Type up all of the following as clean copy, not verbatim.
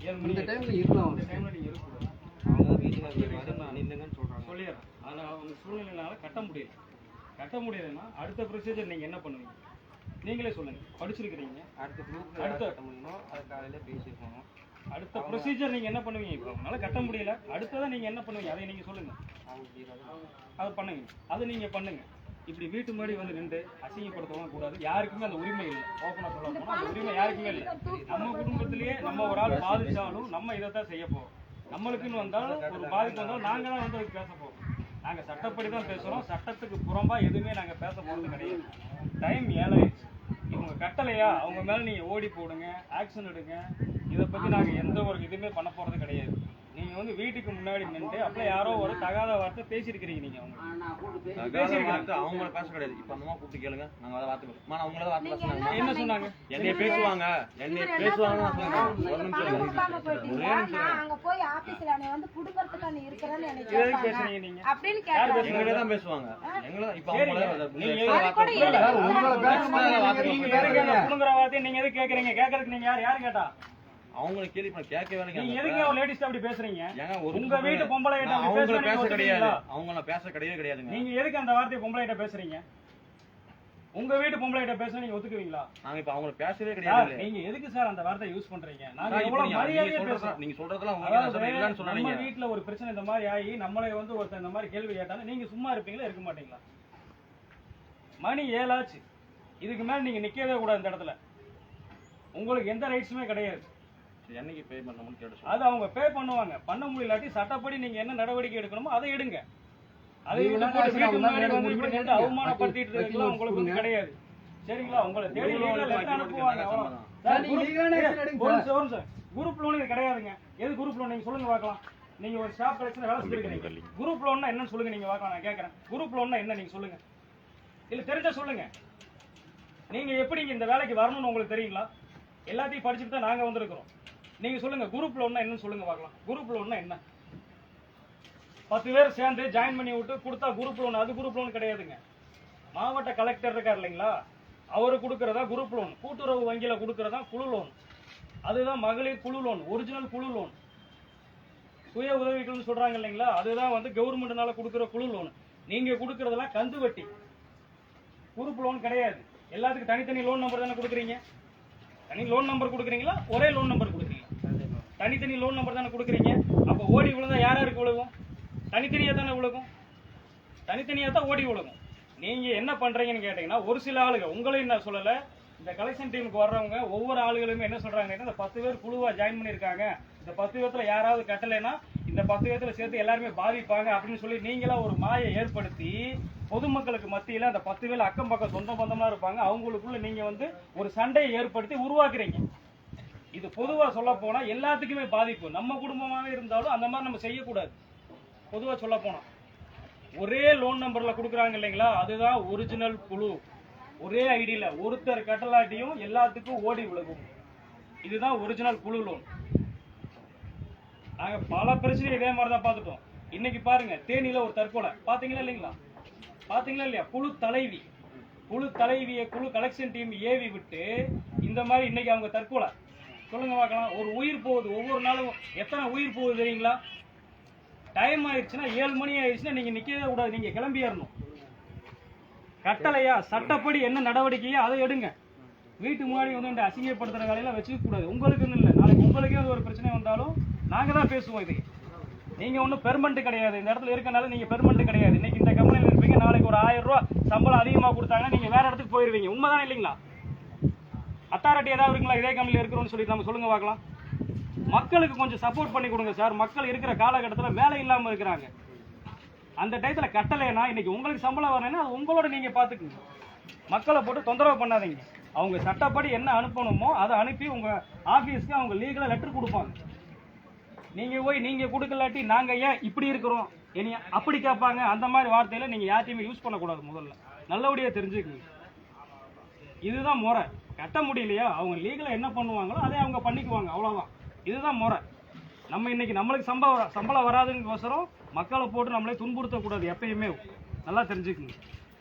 7 மணி இந்த டைம்ல இருக்கலாம். இந்த டைம்ல நீங்க இருக்கக்கூடாது. அவங்க வீட்டுக்கு நில்லுங்கன்னு சொல்றாங்க. சொல்லிடுறேன். அதனால அவங்க சூழ்நிலையினால கட்ட முடியல. கட்ட முடியலன்னா அடுத்த ப்ரொசீஜர் நீங்க என்ன பண்ணுவீங்க? நீங்களே சொல்லுங்க. படிச்சிருக்கிறீங்க. அடுத்த குரூப்ல அடுத்த கட்ட முடியுமோ அதை காலையில பேசிருக்கோம். அடுத்த ப்ரொசீஜர் நீங்க என்ன பண்ணுவீங்க? இப்போ உங்களால கட்ட முடியல, அடுத்ததான் நீங்க என்ன பண்ணுவீங்க? அதை நீங்க சொல்லுங்க. அதை பண்ணுங்க. அதை நீங்க பண்ணுங்க. இப்படி வீட்டு முன்னாடி வந்து நின்று அசிங்கப்படுத்தவும் கூடாது. யாருக்குமே அந்த உரிமை இல்லை. ஓப்பனா சொல்ல போனா அந்த உரிமை யாருக்குமே இல்லை. நம்ம குடும்பத்திலேயே நம்ம ஒரு ஆள் பாதிச்சாலும் நம்ம இதைத்தான் செய்ய போறோம். நம்மளுக்குன்னு வந்தாலும் ஒரு பாதிப்பு வந்தாலும் நாங்க தான் வந்து அதுக்கு பேச போறோம். நாங்க சட்டப்படி தான் பேசுறோம். சட்டத்துக்கு புறம்பா எதுவுமே நாங்க பேச போறது கிடையாது. டைம் 7 ஆயிடுச்சு. இவங்க கட்டலையா அவங்க மேல நீங்க ஓடி போடுங்க, ஆக்ஷன் எடுங்க. இதை பத்தி நாங்க எந்த ஒரு இதுவுமே பண்ண போறது கிடையாது. நீங்க வந்து வீட்டுக்கு முன்னாடி நின்று அப்பல யாரோ ஒரு தகாத வார்த்தை பேசியிருக்கிறீங்க. நீங்க அவங்கள பேச கிடையாது. இப்ப அம்மா கூப்பிட்டு கேளுங்க. நாங்க அதை வார்த்தை பேசுவோம். அவங்கள வார்த்தை பேசுனாங்க. என்ன சொன்னாங்க? என்னைய பேசுவாங்க அங்க போய் ஆபீஸ்ல நீ வந்து குடுக்கறதுக்கு நீ இருக்கறன்னு எனக்கு பேசுறீங்க. நீங்க அப்படினு கேட்டாங்க. எங்களே தான் பேசுவாங்க. எங்களே இப்ப புடுங்கற வார்த்தை நீங்க எது கேக்குறீங்க? கேக்குறதுக்கு நீங்க யாரு கேட்டா? அவங்கள கேள்வி பண்ண கேட்கவே இல்லைங்க. நீங்க எதுக்கு ஒரு லேடிஸ் அப்படி பேசுறீங்க? ஏங்க உங்க வீட்டு பொம்பளை கிட்ட அப்படி அவங்கள பேச பேசுறீங்க கிடையாது. அவங்கள பேச கிடையாதுங்க. நீங்க எதுக்கு அந்த வார்த்தையை பொம்பளை கிட்ட பேசுறீங்க? உங்க வீட்டு பொம்பளை கிட்ட பேச நீங்க ஒத்துக்குவீங்களா? நாங்க இப்ப அவங்கள பேசவே கிடையாது. நீங்க எதுக்கு சார் அந்த வார்த்தை யூஸ் பண்றீங்க? நாங்க எவ்வளவு மரியாதையா பேசுறோம். நீங்க சொல்றதெல்லாம் உங்க இல்லன்னு சொன்னீங்க. நம்ம வீட்ல ஒரு பிரச்சனை இந்த மாதிரி ஆகி நம்மளே வந்து ஒருத்தர் இந்த மாதிரி கேள்வி கேட்டாலும் நீங்க சும்மா இருப்பீங்களா இருக்க மாட்டீங்களா? மணி 7 ஆச்சு. இதுக்கு மேல நீங்க நிக்கவே கூடாது இந்த இடத்துல. உங்களுக்கு எந்த ரைட்ஸுமே கிடையாது. என்னைக்கு பே பண்ணணும்னு கேட்டு அது அவங்க பே பண்ணுவாங்க. பண்ண முடியலாட்டி சட்டப்படி நீங்க என்ன நடவடிக்கை எடுக்கணுமோ அதை எடுங்க. அதை அவமானப்படுத்திட்டு இருக்கலாம் உங்களுக்கு வந்து கிடையாது. சரிங்களா? உங்களை தேடி லெட்டர் அனுப்புவாங்க. குரூப் லோன் இது கிடையாதுங்க. எது குரூப் லோன் நீங்க சொல்லுங்க பார்க்கலாம். நீங்க ஒரு ஸ்டாஃப் கலெக்ஷன் வேலை செஞ்சிருக்கீங்க. குரூப் லோன்னா என்னன்னு சொல்லுங்க. நீங்க பார்க்கலாம். நான் கேட்கறேன். குரூப் லோன்னா என்ன நீங்க சொல்லுங்க. இல்ல தெரிஞ்சா சொல்லுங்க. நீங்க எப்படி இந்த வேலைக்கு வரணும்னு உங்களுக்கு தெரியுங்களா? எல்லாத்தையும் படிச்சுட்டு தான் நாங்க வந்திருக்கிறோம். நீங்க சொல்லுங்க. குரூப் லோன்னா என்னன்னு சொல்லுங்க பார்க்கலாம். குரூப் லோன்னா என்ன? 10 பேர் சேர்ந்து ஜாயின் பண்ணி விட்டு கொடுத்தா குரூப் லோன். அது குரூப் லோன் கிடையாதுங்க. மாவட்ட கலெக்டர் இருக்கார் இல்லைங்களா, அவரு கொடுக்கறதா குரூப் லோன். கூட்டுறவு வங்கியில கொடுக்கறதா குழு லோன். அதுதான் மகளிர் குழு லோன், ஒரிஜினல் குழு லோன். சுய உதவிகள்னு சொல்றாங்க இல்லைங்களா, அதுதான் வந்து கவர்மெண்ட்னால கொடுக்குற குழு லோன். நீங்க கொடுக்கறதெல்லாம் கந்து வட்டி. குரூப் லோன் கிடையாது. எல்லாத்துக்கும் தனித்தனி லோன் நம்பர் தானே கொடுக்குறீங்க. தனி லோன் நம்பர் கொடுக்குறீங்களா ஒரே லோன் நம்பர் கொடுக்குறீங்களா? தனித்தனி லோன் நம்பர் தானே கொடுக்குறீங்க. அப்ப ஓடி விழுந்தா யாருக்கு விழுகும்? தனித்தனியா தானே விழுகும். தனித்தனியா தான் ஓடி விழுகும். நீங்க என்ன பண்றீங்கன்னு கேட்டீங்கன்னா, ஒரு சில ஆளுங்க உங்களையும் நான் சொல்லல, இந்த கலெக்ஷன் டீமுக்கு வர்றவங்க ஒவ்வொரு ஆளுகளுமே என்ன சொல்றாங்க, இந்த 10 பேர் குழுவா ஜாயின் பண்ணிருக்காங்க, இந்த 10 பேர்த்துல யாராவது கட்டலைன்னா இந்த 10 பேர்த்துல சேர்த்து எல்லாருமே பாதிப்பாங்க அப்படின்னு சொல்லி நீங்களா ஒரு மாயை ஏற்படுத்தி பொதுமக்களுக்கு மத்தியில அந்த 10 பேர் அக்கம் பக்கம் சொந்த பந்தமா இருப்பாங்க, அவங்களுக்குள்ள நீங்க வந்து ஒரு சண்டையை ஏற்படுத்தி உருவாக்குறீங்க. இது பொதுவா சொல்ல போனா எல்லாத்துக்குமே பாதிப்பு. நம்ம குடும்பமாவே இருந்தாலும் அந்த மாதிரி நம்ம செய்யக்கூடாது. பொதுவா சொல்ல போனா ஒரே லோன் நம்பர்ல கொடுக்குறாங்க இல்லைங்களா, அதுதான் ஒரிஜினல் குழு. ஒரே ஐடியில ஒருத்தர் கட்டலாட்டியும் எல்லாத்துக்கும் ஓடி விழுகும். இதுதான் ஒரிஜினல் குழு லோன். நாங்க பல பிரச்சனை இதே மாதிரி தான் பார்த்துட்டோம். இன்னைக்கு பாருங்க, தேனியில ஒரு தற்கொலை பாத்தீங்களா இல்லைங்களா? பாத்தீங்களா இல்லையா? குழு தலைவியை குழு கலெக்ஷன் டீம் ஏவி விட்டு இந்த மாதிரி இன்னைக்கு அவங்க தற்கொலை. சொல்லுங்க பார்க்கலாம். ஒரு உயிர் போகுது. ஒவ்வொரு நாளும் எத்தனை உயிர் போகுது தெரியுங்களா? டைம் ஆயிடுச்சுன்னா 7 மணி ஆயிடுச்சுன்னா நீங்க நிக்கவே கூடாது. நீங்க கிளம்பி ஏறணும். கட்டளையா சட்டப்படி என்ன நடவடிக்கையோ அதை எடுங்க. வீட்டு முன்னாடி வந்து அசிங்கப்படுத்துற வேலையெல்லாம் வச்சுக்க கூடாது. உங்களுக்குன்னு இல்லை, நாளைக்கு உங்களுக்கே ஒரு பிரச்சனை வந்தாலும் நாங்க தான் பேசுவோம். இது நீங்க ஒன்றும் பெர்மனன்ட் கிடையாது. இந்த இடத்துல இருக்கனால நீங்க பெர்மனன்ட் கிடையாது. இன்னைக்கு இந்த கம்பெனியில் இருப்பீங்க, நாளைக்கு ஒரு 1000 ரூபாய் சம்பளம் அதிகமாக கொடுத்தாங்கன்னா நீங்க வேற இடத்துக்கு போயிருவீங்க. உண்மைதான் இல்லைங்களா? அத்தாரிட்டி ஏதாவது இருக்குங்களா இதே கம்பெனியில் இருக்கிறோம்னு சொல்லி நம்ம சொல்லுங்க பார்க்கலாம். மக்களுக்கு கொஞ்சம் சப்போர்ட் பண்ணி கொடுங்க சார். மக்கள் இருக்கிற காலகட்டத்தில் வேலை இல்லாமல் இருக்கிறாங்க. அந்த டயத்துல கட்டலைன்னா இன்னைக்கு உங்களுக்கு சம்பளம் வரணும்னா அது உங்களோட நீங்க பாத்துக்குங்க. மக்களை போட்டு தொந்தரவு பண்ணாதீங்க. அவங்க சட்டப்படி என்ன அனுப்பணுமோ அதை அனுப்பி உங்க ஆபீஸ்க்கு அவங்க லீகலா லெட்டர் கொடுப்பாங்க. நீங்க போய் நீங்க கொடுக்கலாட்டி நாங்க ஏன் இப்படி இருக்கிறோம் இனி அப்படி கேட்பாங்க. அந்த மாதிரி வார்த்தையில நீங்க யார்ட்டையுமே யூஸ் பண்ணக்கூடாது. முதல்ல நல்லபடியா தெரிஞ்சுக்குங்க. இதுதான் முறை. கட்ட முடியலையா அவங்க லீகலா என்ன பண்ணுவாங்களோ அதை அவங்க பண்ணிக்குவாங்க. அவ்வளவுதான். இதுதான் முறை. நம்ம இன்னைக்கு நம்மளுக்கு சம்பளம் வராதுங்கோசரம் மக்களை போட்டு நம்மளே துன்புறுத்தக்கூடாது. எப்பயுமே நல்லா தெரிஞ்சுக்குங்க.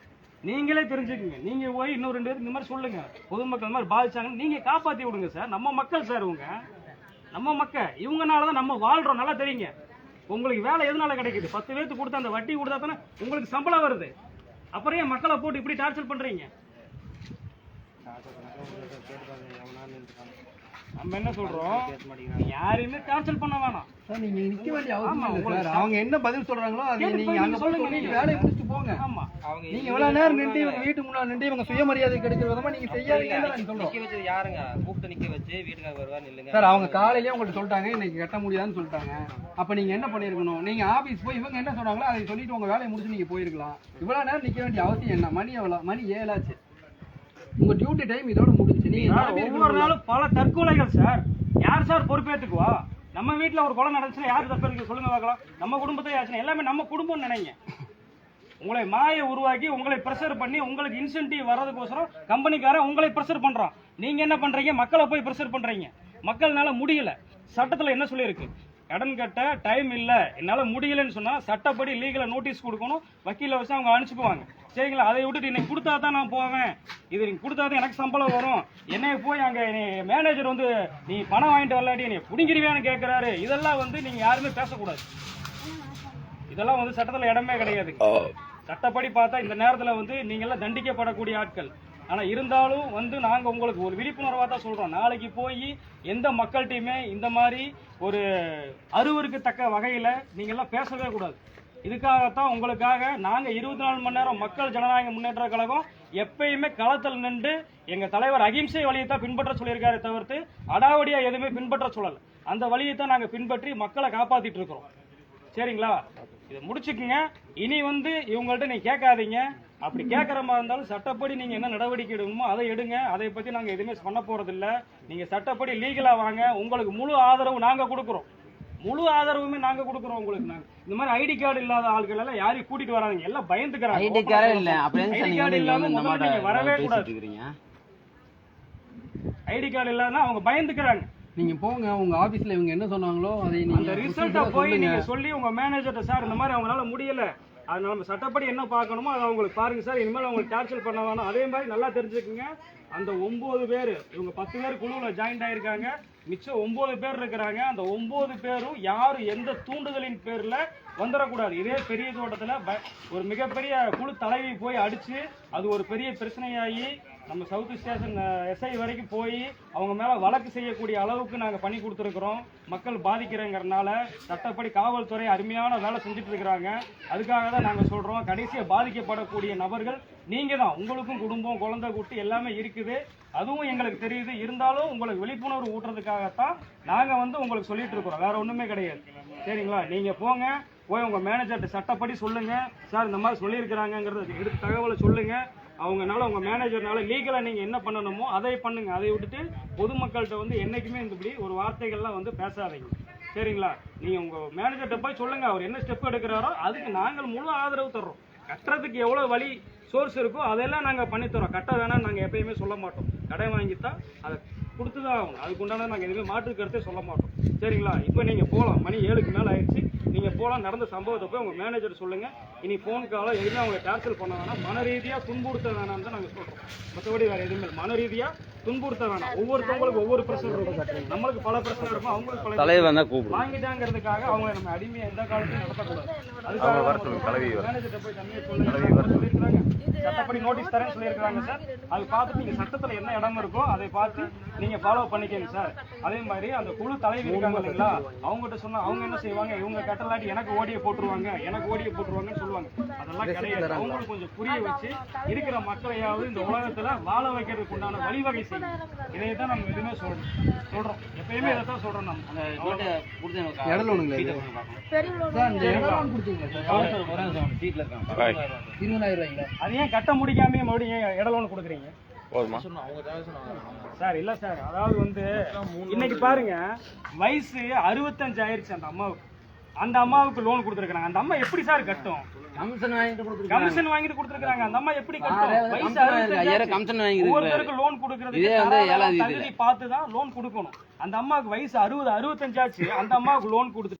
நீங்களே தெரிஞ்சுக்குங்க. நீங்க போய் இன்னும் 2 பேருக்கு இந்த மாதிரி சொல்லுங்க. பொதுமக்கள் இந்த மாதிரி பாதிச்சாங்கன்னு நீங்க காப்பாற்றி விடுங்க சார். நம்ம மக்கள் சார். உங்க நம்ம இவங்கனாலதான் நம்ம வாழ்றோம். நல்லா தெரியுங்க. உங்களுக்கு வேலை எதனால கிடைக்குது? 10 பேருக்கு கொடுத்த அந்த வட்டி கொடுத்தா தானே உங்களுக்கு சம்பளம் வருது. அப்புறம் ஏன் மக்களை போட்டு இப்படி டார்ச்சர் பண்றீங்க? நம்ம என்ன சொல்றோம், யாரையுமே டார்ச்சர் பண்ண வேணாம். நீங்க நிக்க வேண்டிய அவசியம் இல்லை சார். அவங்க என்ன பதில் சொல்றாங்களோ அதை நீங்க அங்க சொல்லுங்க. நீங்க வேலையை முடிச்சுட்டு போங்க. ஆமா, நீங்க எவ்வளவு நேரம் நின்று இவங்க வீட்டு முன்னாடி நின்று இவங்க சுயமரியாதை கிடைக்கிற விதமா நீங்க செய்யாதீங்கன்னு நான் சொல்றோம். நிக்க வச்சது யாருங்க? கூப்பிட்டு நிக்க வச்சு வீட்டுக்காரர் வருவார் நில்லுங்க சார். அவங்க காலையிலேயே உங்கள்ட்ட சொல்லிட்டாங்க இன்னைக்கு கட்ட முடியாதுன்னு சொல்லிட்டாங்க. அப்ப நீங்க என்ன பண்ணிருக்கணும்? நீங்க ஆபீஸ் போய் இவங்க என்ன சொன்னாங்களோ அதை சொல்லிட்டு உங்க வேலையை முடிச்சு நீங்க போயிருக்கலாம். இவ்வளவு நேரம் நிக்க வேண்டிய அவசியம் என்ன? மணி எவ்வளவு? மணி 7 ஆச்சு. உங்க டியூட்டி டைம் இதோட முடிஞ்சு. நீங்க ஒவ்வொரு நாளும் பல தற்கொலைகள் சார். யார் சார் பொறுப்பேற்றுக்குவா? நம்ம வீட்டுல ஒரு கொலை நடந்துச்சுன்னா யாரு தப்பு சொல்லுங்க பார்க்கலாம். நம்ம குடும்பத்தை ஆச்சுன்னா எல்லாமே நம்ம குடும்பம்னு நினைங்க. உங்களை மாயை உருவாக்கி உங்களை பிரஷர் பண்ணி உங்களுக்கு இன்சென்டிவ் வர்றதுக்கோசரம் கம்பெனிக்காரன் உங்களை பிரஷர் பண்றான். நீங்க என்ன பண்றீங்க? மக்களை போய் பிரஷர் பண்றீங்க. மக்கள்னால முடியல. சட்டத்துல என்ன சொல்லியிருக்கு? கடன் கட்ட டைம் இல்ல, என்னால முடியலன்னு சொன்னா சட்டப்படி லீகலா நோட்டீஸ் கொடுக்கணும். வக்கீல வச்சு அவங்க அனுப்பிச்சுக்குவாங்க. சரிங்களா? அதை விட்டுட்டு இன்னைக்கு கொடுத்தா தான் நான் போவேன், இது நீங்க கொடுத்தாதான் எனக்கு சம்பளம் வரும், என்னைய போய் அங்க மேனேஜர் வந்து நீ பணம் வாங்கிட்டு வரலாட்டி நீ புடிங்கிருவியான்னு கேட்கிறாரு. இதெல்லாம் வந்து நீங்க யாருமே பேசக்கூடாது. இதெல்லாம் வந்து சட்டத்துல இடமே கிடையாது. சட்டப்படி பார்த்தா இந்த நேரத்துல வந்து நீங்க எல்லாம் தண்டிக்கப்படக்கூடிய ஆட்கள். ஆனா இருந்தாலும் வந்து நாங்க உங்களுக்கு ஒரு விழிப்புணர்வா தான் சொல்றோம். நாளைக்கு போய் எந்த மக்கள்கிட்டயுமே இந்த மாதிரி ஒரு அருவருக்கத்தக்க வகையில நீங்க எல்லாம் பேசவே கூடாது. இதுக்காகத்தான் உங்களுக்காக நாங்க 24 மணி நேரம் மக்கள் ஜனநாயக முன்னேற்ற கழகம் எப்பயுமே களத்தில் நின்று எங்க தலைவர் அகிம்சை வழியை தான் பின்பற்ற சொல்லியிருக்காரு தவிர்த்து அடாவடியா எதுவுமே பின்பற்ற சொல்லல. அந்த வழியை தான் நாங்க பின்பற்றி மக்களை காப்பாத்திட்டு இருக்கிறோம். சரிங்களா? இதை முடிச்சுக்குங்க. இனி வந்து இவங்கள்ட்ட நீங்க கேட்காதீங்க. அப்படி கேட்கற மாதிரி இருந்தாலும் சட்டப்படி நீங்க என்ன நடவடிக்கை எடுக்கணுமோ அதை எடுங்க. அதை பத்தி நாங்க எதுவுமே பண்ண போறது இல்ல. நீங்க சட்டப்படி லீகலா வாங்க. உங்களுக்கு முழு ஆதரவு நாங்க கொடுக்குறோம். முழு ஆதரவுமே நாங்க கொடுக்குறோம் உங்களுக்கு. நாங்க இந்த மாதிரி ஐடி கார்டு இல்லாத ஆட்கள் எல்லாம் யாரையும் கூட்டிட்டு வராங்க. எல்லாம் பயந்துக்கிறாங்க. ஐடி கார்டு இல்ல. ஐடி கார்டு இல்லாம நீங்க வரவே கூடாது. ஐடி கார்டு இல்லாம அவங்க பயந்துக்கிறாங்க. நீங்க போங்க. உங்க ஆபீஸ்ல இவங்க என்ன சொன்னாங்களோ அதை நீங்க அந்த ரிசல்ட்ட போய் நீங்க சொல்லி உங்க மேனேஜர்ட்ட சார் இந்த மாதிரி அவங்களால முடியல, அது நம்ம சட்டப்படி என்ன பார்க்கணுமோ அதை அவங்களுக்கு பாருங்க சார், இனிமேல் அவங்களுக்கு டார்ச்சர் பண்ண வேணும். அதே மாதிரி நல்லா தெரிஞ்சுக்குங்க, அந்த 9 பேர் இவங்க 10 பேர் குழுவில் ஜாயின்ட் ஆயிருக்காங்க. மிச்சம் 9 பேர் இருக்கிறாங்க. அந்த 9 பேரும் யாரும் எந்த தூண்டுதலின் பேர்ல வந்துடக்கூடாது. இதே பெரிய தோட்டத்துல ஒரு மிகப்பெரிய குழு தலைவி போய் அடிச்சு அது ஒரு பெரிய பிரச்சனையாகி நம்ம சவுத் ஸ்டேஷன் எஸ்ஐ வரைக்கும் போய் அவங்க மேல வழக்கு செய்யக்கூடிய அளவுக்கு நாங்க பண்ணி கொடுத்துருக்கிறோம். மக்கள் பாதிக்கிறங்கிறதுனால சட்டப்படி காவல்துறை அருமையான வேலை செஞ்சுட்டு இருக்கிறாங்க. அதுக்காக தான் நாங்க சொல்றோம், கடைசியா பாதிக்கப்படக்கூடிய நபர்கள் நீங்க தான். உங்களுக்கும் குடும்பம், குழந்தை, குட்டி எல்லாமே இருக்குது. அதுவும் எங்களுக்கு தெரியுது. இருந்தாலும் உங்களுக்கு விழிப்புணர்வு ஊட்டுறதுக்காகத்தான் நாங்க வந்து உங்களுக்கு சொல்லிட்டு இருக்கிறோம். வேற ஒண்ணுமே கிடையாது. சரிங்களா? நீங்க போங்க, போய் உங்க மேனேஜர்கிட்ட சட்டப்படி சொல்லுங்க, சார் இந்த மாதிரி சொல்லியிருக்கிறாங்கிறத எடுத்து தகவலை சொல்லுங்க. அவங்கனால உங்க மேனேஜர்னால லீகலா நீங்க என்ன பண்ணணுமோ அதை பண்ணுங்க. அதை விட்டுட்டு பொதுமக்கள்கிட்ட வந்து என்னைக்குமே இப்படி ஒரு வார்த்தைகள்லாம் வந்து பேசாதீங்க. சரிங்களா? நீங்க உங்க மேனேஜர்கிட்ட போய் சொல்லுங்க, அவர் என்ன ஸ்டெப் எடுக்கிறாரோ அதுக்கு நாங்கள் முழு ஆதரவு தர்றோம். கட்டுறதுக்கு எவ்வளவு வழி சோர்ஸ் இருக்கோ அதெல்லாம் நாங்க பண்ணி தரோம். கட்ட வேணாம் நாங்க எப்பயுமே சொல்ல மாட்டோம். கடை வாங்கித்தான் அதை கொடுத்துதான் ஆகணும். அதுக்கு உண்டான நாங்க எதுவுமே மாற்று கருத்தே சொல்ல மாட்டோம். சரிங்களா? இப்போ நீங்க போகலாம். மணி 7க்கு மேல ஆயிடுச்சு. நீங்க போலாம். நடந்த சம்பவத்தை போய் உங்க மேனேஜர் சொல்லுங்க. இனி போன் காலம் எதுவுமே அவங்க டார்ச்சர் பண்ண வேணாம். மன ரீதியா துன்புறுத்த வேணாம்னு தான் நாங்க சொல்றோம். மற்றபடி வேற எதுவுமே மன ரீதியா துன்புறுத்த வேணாம். ஒவ்வொருத்தவங்களுக்கு ஒவ்வொரு பிரச்சனை இருக்கும். நம்மளுக்கு பல பிரச்சனை இருக்கும், அவங்களுக்கு பல வாங்கிட்டாங்கிறதுக்காக அவங்களை நம்ம அடிமையா எந்த காலத்தையும் நடத்தக்கூடாது. அதுக்காக மேனேஜர்கிட்ட போய் தனியாக சொல்லியிருக்காங்க. சட்டப்படி நோட்டீஸ் தரேன்னு சொல்லியிருக்காங்க சார். அது பார்த்துட்டு நீங்க சட்டத்துல என்ன இடம் இருக்கோ அதை பார்த்து நீங்க ஃபாலோ பண்ணிக்கங்க சார். அதே மாதிரி அந்த குழு தலைவி இருக்காங்க இல்லைங்களா, அவங்ககிட்ட சொன்னா அவங்க என்ன செய்வாங்க, இவங்க கட்டலாட்டி எனக்கு ஓடிய போட்டுருவாங்கன்னு சொல்லுவாங்க. அதெல்லாம் கிடையாது. அவங்களுக்கு கொஞ்சம் புரிய வச்சு இருக்கிற மக்களையாவது இந்த உலகத்துல வாழ வைக்கிறதுக்கு உண்டான வழிவகை செய்யும். இதைத்தான் நம்ம எதுவுமே சொல்றோம். எப்பயுமே இதைத்தான் சொல்றோம். நம்ம அது ஏன் கட்ட முடிக்காம மறுபடியும் இட லோன் கொடுக்குறீங்க சார்? இல்ல சார், அதாவது வந்து இன்னைக்கு பாருங்க, வயசு 65 ஆயிருச்சு அந்த அம்மாவுக்கு. அந்த அம்மாவுக்கு லோன் கொடுத்துருக்காங்க. அந்த அம்மா எப்படி சார் கட்டும்? கமிஷன் வாங்கிட்டு கொடுத்துருக்காங்க. அந்த அம்மா எப்படி கட்டும்? வயசு 65. ஒவ்வொருத்தருக்கு லோன் கொடுக்கறது தகுதி பார்த்து தான் லோன் கொடுக்கணும். அந்த அம்மாவுக்கு வயசு 60, 65 ஆச்சு. அந்த அம்மாவுக்கு லோன் கொடுத்து